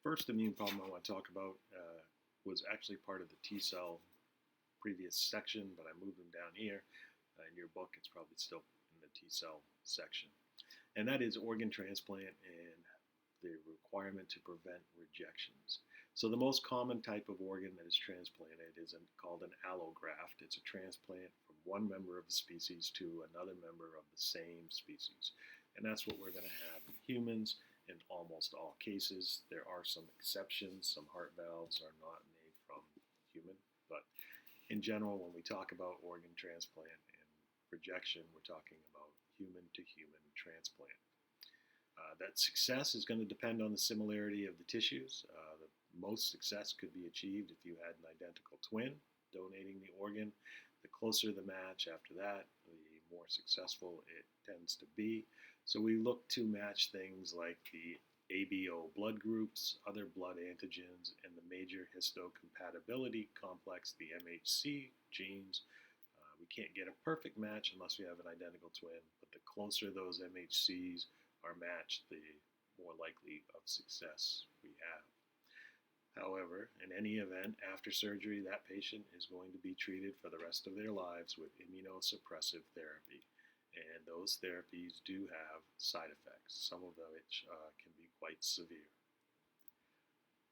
First immune problem I want to talk about was actually part of the T cell previous section, but I moved them down here. In your book, it's probably still in the T cell section. And that is organ transplant and the requirement to prevent rejections. So, the most common type of organ that is transplanted is called an allograft. It's a transplant from one member of the species to another member of the same species. And that's what we're going to have in humans in almost all cases. There are some exceptions. Some heart valves are not made from human, but in general, when we talk about organ transplant and rejection, we're talking about human to human transplant. That success is going to depend on the similarity of the tissues. The most success could be achieved if you had an identical twin donating the organ. The closer the match after that, the more successful it tends to be. So we look to match things like the ABO blood groups, other blood antigens, and the major histocompatibility complex, the MHC genes. We can't get a perfect match unless we have an identical twin, but the closer those MHCs are matched, the more likely of success we have. However, in any event, after surgery, that patient is going to be treated for the rest of their lives with immunosuppressive therapy. And those therapies do have side effects, some of which can be quite severe.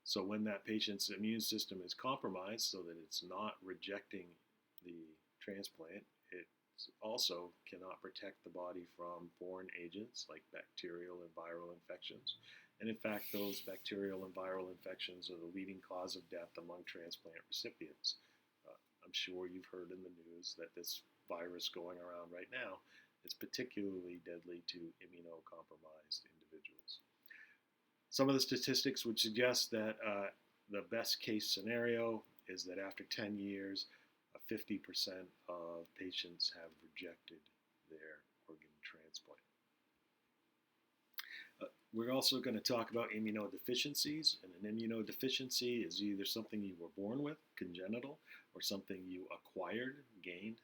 So when that patient's immune system is compromised so that it's not rejecting the transplant, it also cannot protect the body from foreign agents like bacterial and viral infections. And in fact, those bacterial and viral infections are the leading cause of death among transplant recipients. I'm sure you've heard in the news that this virus going around right now is particularly deadly to immunocompromised individuals. Some of the statistics would suggest that the best case scenario is that after 10 years, 50% of patients have rejected their organ transplant. We're also going to talk about immunodeficiencies, and an immunodeficiency is either something you were born with, congenital, or something you acquired, gained,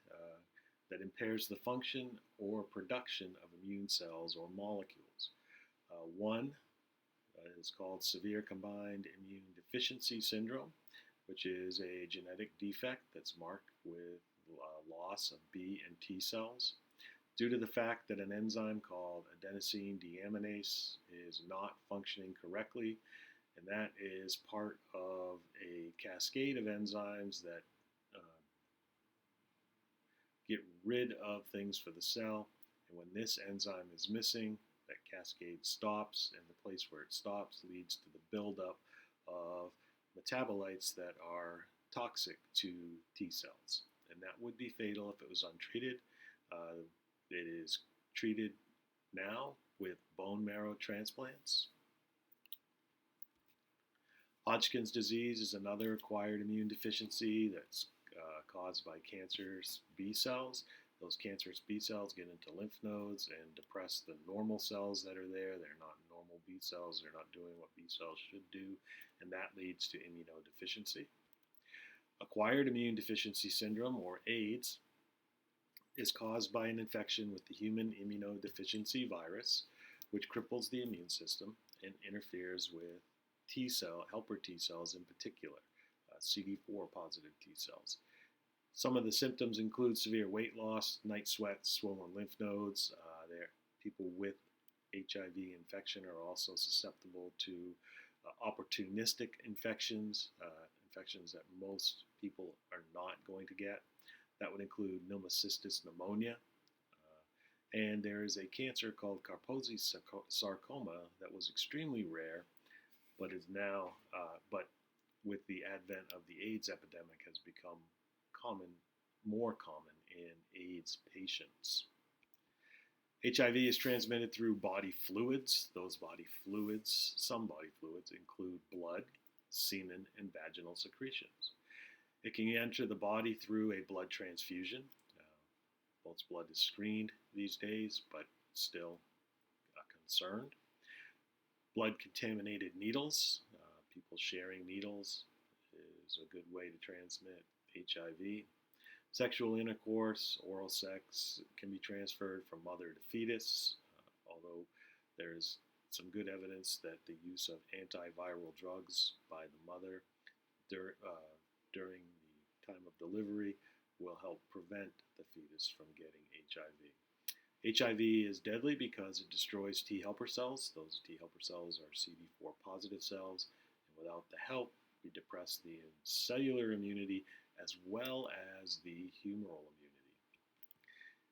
that impairs the function or production of immune cells or molecules. One is called severe combined immune deficiency syndrome, which is a genetic defect that's marked with loss of B and T cells due to the fact that an enzyme called adenosine deaminase is not functioning correctly, and that is part of a cascade of enzymes that get rid of things for the cell, and when this enzyme is missing, that cascade stops, and the place where it stops leads to the buildup of metabolites that are toxic to T cells, and that would be fatal if it was untreated. It is treated now with bone marrow transplants. Hodgkin's disease is another acquired immune deficiency that's caused by cancerous B cells. Those cancerous B cells get into lymph nodes and depress the normal cells that are there. They're not normal B cells. They're not doing what B cells should do, and that leads to immunodeficiency. Acquired immune deficiency syndrome, or AIDS, is caused by an infection with the human immunodeficiency virus, which cripples the immune system and interferes with T cell, helper T cells in particular, CD4 positive T cells. Some of the symptoms include severe weight loss, night sweats, swollen lymph nodes. People with HIV infection are also susceptible to opportunistic infections, infections that most people are not going to get. That would include pneumocystis pneumonia. And there is a cancer called Kaposi sarcoma that was extremely rare, but is now, but with the advent of the AIDS epidemic, has become more common in AIDS patients. HIV is transmitted through body fluids. Those body fluids, some body fluids, include blood, semen, and vaginal secretions. It can enter the body through a blood transfusion. Most blood is screened these days, but still concerned. Blood-contaminated needles. People sharing needles is a good way to transmit HIV. Sexual intercourse, oral sex, can be transferred from mother to fetus, although there's some good evidence that the use of antiviral drugs by the mother during the time of delivery will help prevent the fetus from getting HIV. HIV is deadly because it destroys T helper cells. Those T helper cells are CD4 positive cells, and without the help, we depress the cellular immunity as well as the humoral immunity.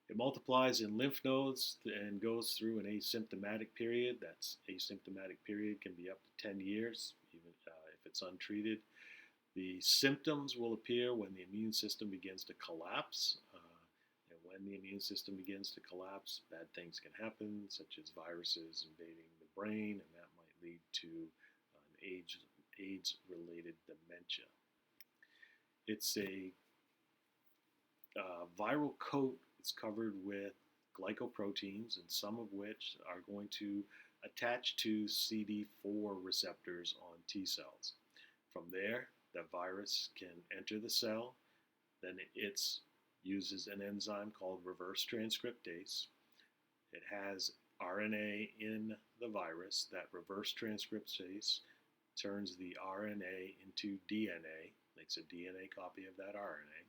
It multiplies in lymph nodes and goes through an asymptomatic period. That asymptomatic period can be up to 10 years, even if it's untreated. The symptoms will appear when the immune system begins to collapse. And when the immune system begins to collapse, bad things can happen, such as viruses invading the brain, and that might lead to an AIDS-related dementia. It's a viral coat. It's covered with glycoproteins, and some of which are going to attach to CD4 receptors on T cells. From there, the virus can enter the cell. Then it uses an enzyme called reverse transcriptase. It has RNA in the virus. That reverse transcriptase turns the RNA into DNA, makes a DNA copy of that RNA.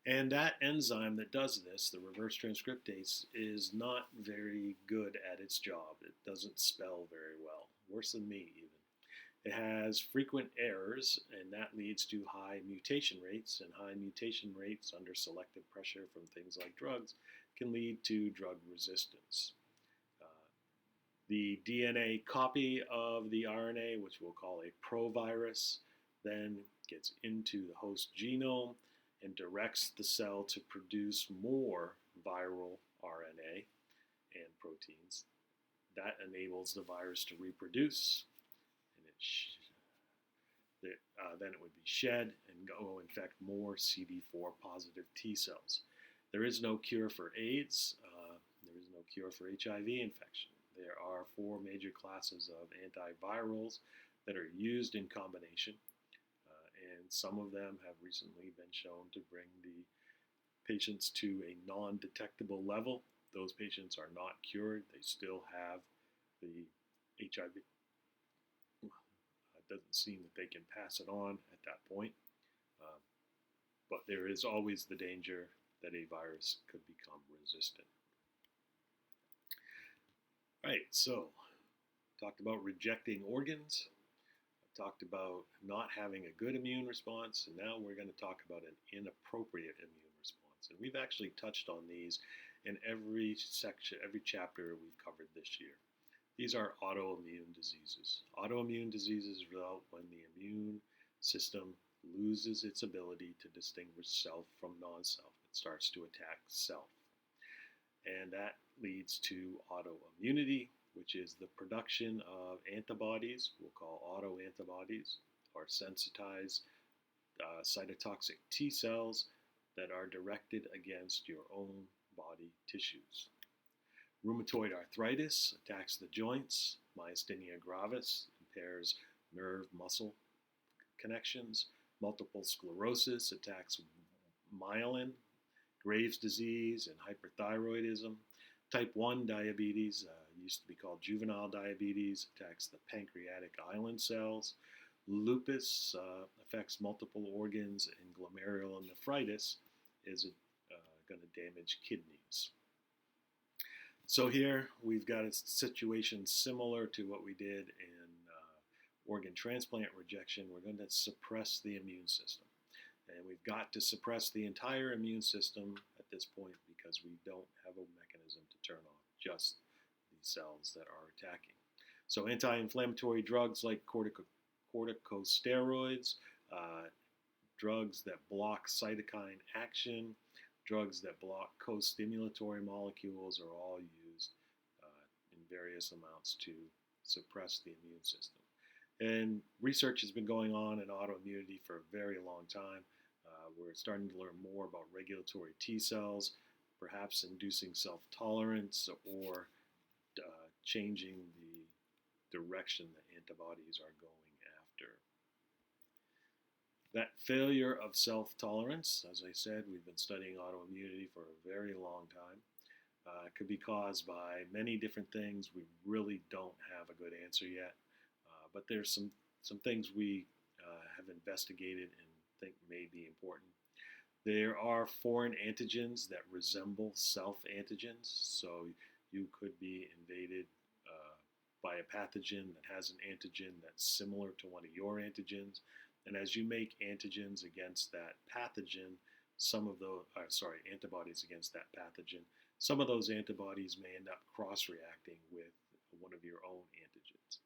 And that enzyme that does this, the reverse transcriptase, is not very good at its job. It doesn't spell very well, worse than me even. It has frequent errors, and that leads to high mutation rates, and high mutation rates under selective pressure from things like drugs can lead to drug resistance. The DNA copy of the RNA, which we'll call a provirus, then gets into the host genome and directs the cell to produce more viral RNA and proteins. That enables the virus to reproduce, and then it would be shed and go infect more CD4 positive T cells. There is no cure for AIDS. There is no cure for HIV infection. There are 4 major classes of antivirals that are used in combination. And some of them have recently been shown to bring the patients to a non-detectable level. Those patients are not cured. They still have the HIV. It doesn't seem that they can pass it on at that point. But there is always the danger that a virus could become resistant. Right, so talked about rejecting organs. Talked about not having a good immune response, and now we're going to talk about an inappropriate immune response. And we've actually touched on these in every section, every chapter we've covered this year. These are autoimmune diseases. Autoimmune diseases result when the immune system loses its ability to distinguish self from non-self. It starts to attack self. And that leads to autoimmunity, which is the production of antibodies, we'll call autoantibodies, or sensitized cytotoxic T cells that are directed against your own body tissues. Rheumatoid arthritis attacks the joints. Myasthenia gravis impairs nerve-muscle connections. Multiple sclerosis attacks myelin. Graves' disease and hyperthyroidism. Type 1 diabetes, used to be called juvenile diabetes, attacks the pancreatic island cells. Lupus affects multiple organs, and glomerulonephritis is going to damage kidneys. So here we've got a situation similar to what we did in organ transplant rejection. We're going to suppress the immune system. And we've got to suppress the entire immune system at this point because we don't have a mechanism to turn off just the cells that are attacking. So anti-inflammatory drugs like corticosteroids, drugs that block cytokine action, drugs that block co-stimulatory molecules are all used in various amounts to suppress the immune system. And research has been going on in autoimmunity for a very long time. We're starting to learn more about regulatory T cells, perhaps inducing self-tolerance or changing the direction that antibodies are going after. That failure of self-tolerance, as I said, we've been studying autoimmunity for a very long time. It could be caused by many different things. We really don't have a good answer yet, but there's some things we have investigated and think may be important. There are foreign antigens that resemble self antigens, so you could be invaded by a pathogen that has an antigen that's similar to one of your antigens. And as you make antigens against that pathogen, some of those, antibodies against that pathogen, some of those antibodies may end up cross-reacting with one of your own antigens.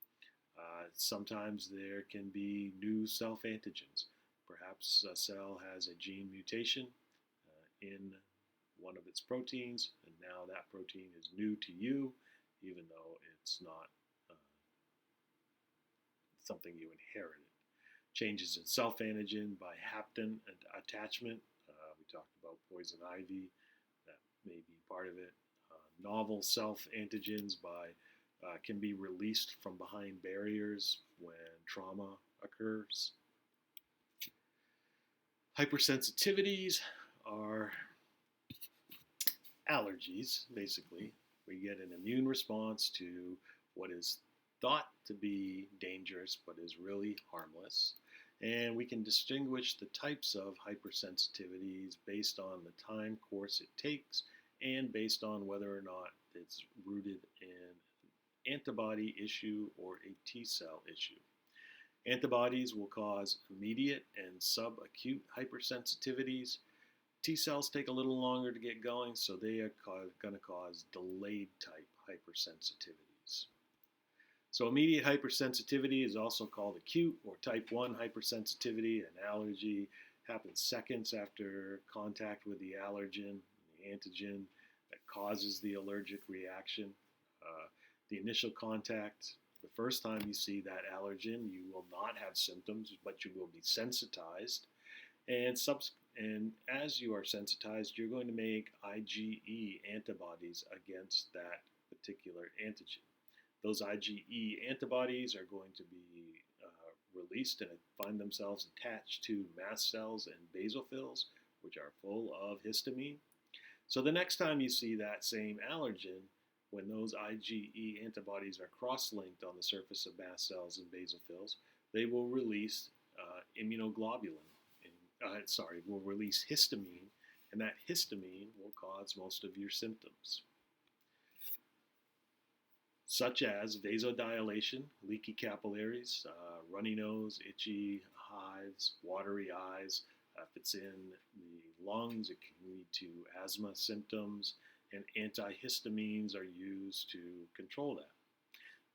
Sometimes there can be new self-antigens. Perhaps a cell has a gene mutation in one of its proteins, and now that protein is new to you, even though it's not something you inherited. Changes in self-antigen by hapten attachment. We talked about poison ivy. That may be part of it. Novel self-antigens can be released from behind barriers when trauma occurs. Hypersensitivities are allergies, basically. We get an immune response to what is thought to be dangerous but is really harmless. And we can distinguish the types of hypersensitivities based on the time course it takes and based on whether or not it's rooted in an antibody issue or a T cell issue. Antibodies will cause immediate and subacute hypersensitivities. T cells take a little longer to get going, so they are going to cause delayed type hypersensitivities. So immediate hypersensitivity is also called acute or type 1 hypersensitivity. An allergy happens seconds after contact with the allergen, the antigen that causes the allergic reaction. The initial contact, the first time you see that allergen, you will not have symptoms, but you will be sensitized. And as you are sensitized, you're going to make IgE antibodies against that particular antigen. Those IgE antibodies are going to be released and find themselves attached to mast cells and basophils, which are full of histamine. So the next time you see that same allergen, when those IgE antibodies are cross-linked on the surface of mast cells and basophils, they will release immunoglobulin. Will release histamine, and that histamine will cause most of your symptoms, such as vasodilation, leaky capillaries, runny nose, itchy hives, watery eyes. If it's in the lungs, it can lead to asthma symptoms, and antihistamines are used to control that.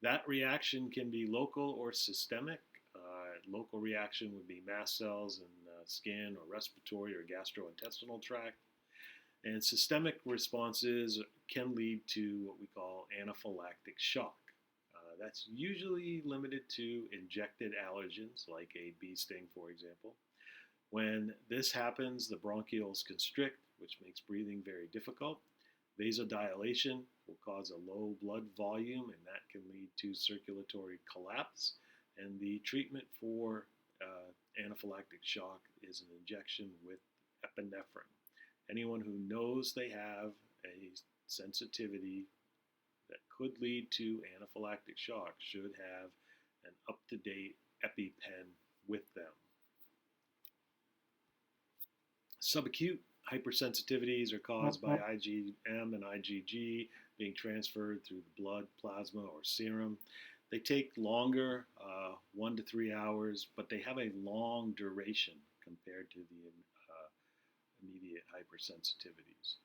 That reaction can be local or systemic. Local reaction would be mast cells in skin or respiratory or gastrointestinal tract. And systemic responses can lead to what we call anaphylactic shock. That's usually limited to injected allergens, like a bee sting, for example. When this happens, the bronchioles constrict, which makes breathing very difficult. Vasodilation will cause a low blood volume, and that can lead to circulatory collapse. And the treatment for anaphylactic shock is an injection with epinephrine. Anyone who knows they have a sensitivity that could lead to anaphylactic shock should have an up-to-date EpiPen with them. Subacute hypersensitivities are caused by IgM and IgG being transferred through the blood, plasma, or serum. They take longer, 1 to 3 hours, but they have a long duration compared to the immediate hypersensitivities.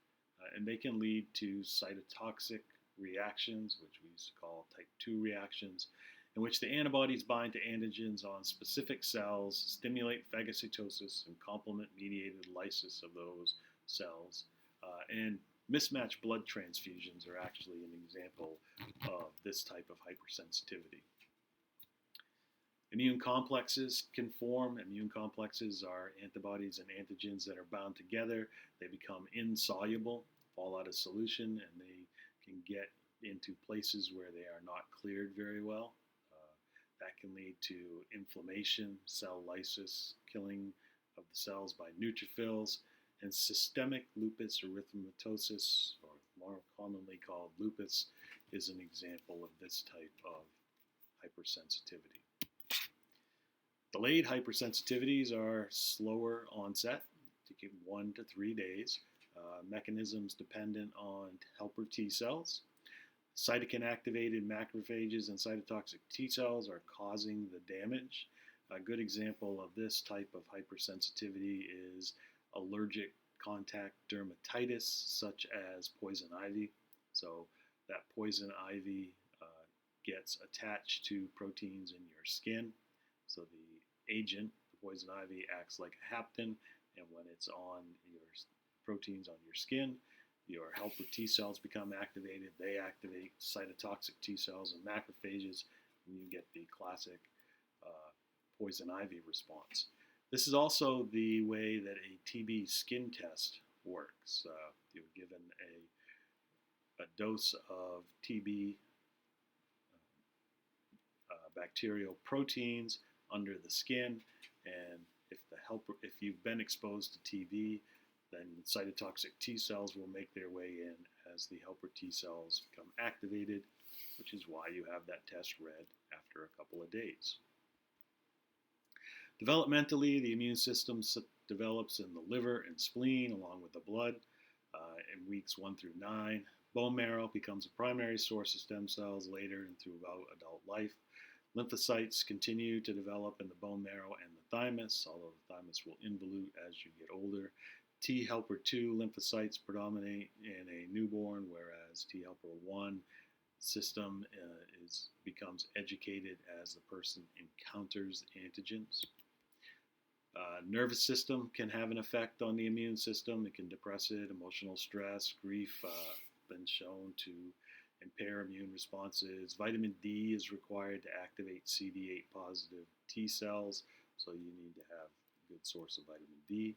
And they can lead to cytotoxic reactions, which we used to call type 2 reactions, in which the antibodies bind to antigens on specific cells, stimulate phagocytosis, and complement-mediated lysis of those cells. And mismatched blood transfusions are actually an example of this type of hypersensitivity. Immune complexes can form. Immune complexes are antibodies and antigens that are bound together. They become insoluble, fall out of solution, and they can get into places where they are not cleared very well. That can lead to inflammation, cell lysis, killing of the cells by neutrophils, and systemic lupus erythematosus, or more commonly called lupus, is an example of this type of hypersensitivity. Delayed hypersensitivities are slower onset, taking 1 to 3 days. Mechanisms dependent on helper T cells. Cytokine-activated macrophages and cytotoxic T cells are causing the damage. A good example of this type of hypersensitivity is allergic contact dermatitis, such as poison ivy. So that poison ivy gets attached to proteins in your skin. So the agent, the poison ivy, acts like a hapten, and when it's on your proteins on your skin, your helper T cells become activated. They activate cytotoxic T cells and macrophages, and you get the classic poison ivy response. This is also the way that a TB skin test works. You're given a dose of TB bacterial proteins under the skin, and if you've been exposed to TB, then cytotoxic T cells will make their way in as the helper T cells become activated, which is why you have that test read after a couple of days. Developmentally, the immune system develops in the liver and spleen along with the blood in weeks 1 through 9. Bone marrow becomes a primary source of stem cells later and throughout adult life. Lymphocytes continue to develop in the bone marrow and the thymus, although the thymus will involute as you get older. T helper 2 lymphocytes predominate in a newborn, whereas T helper 1 system becomes educated as the person encounters antigens. Nervous system can have an effect on the immune system. It can depress it. Emotional stress, grief, been shown to impair immune responses. Vitamin D is required to activate CD8 positive T cells, so you need to have a good source of vitamin D.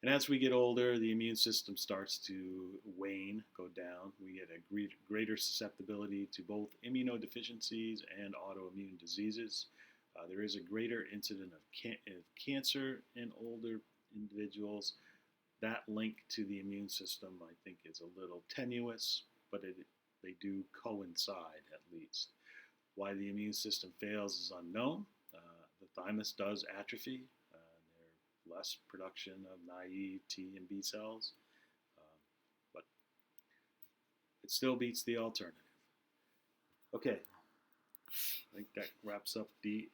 And as we get older, the immune system starts to wane, go down. We get a greater susceptibility to both immunodeficiencies and autoimmune diseases. There is a greater incidence of cancer in older individuals. That link to the immune system, I think, is a little tenuous, but they do coincide at least. Why the immune system fails is unknown. The thymus does atrophy. There's less production of naive T and B cells, but it still beats the alternative. Okay, I think that wraps up the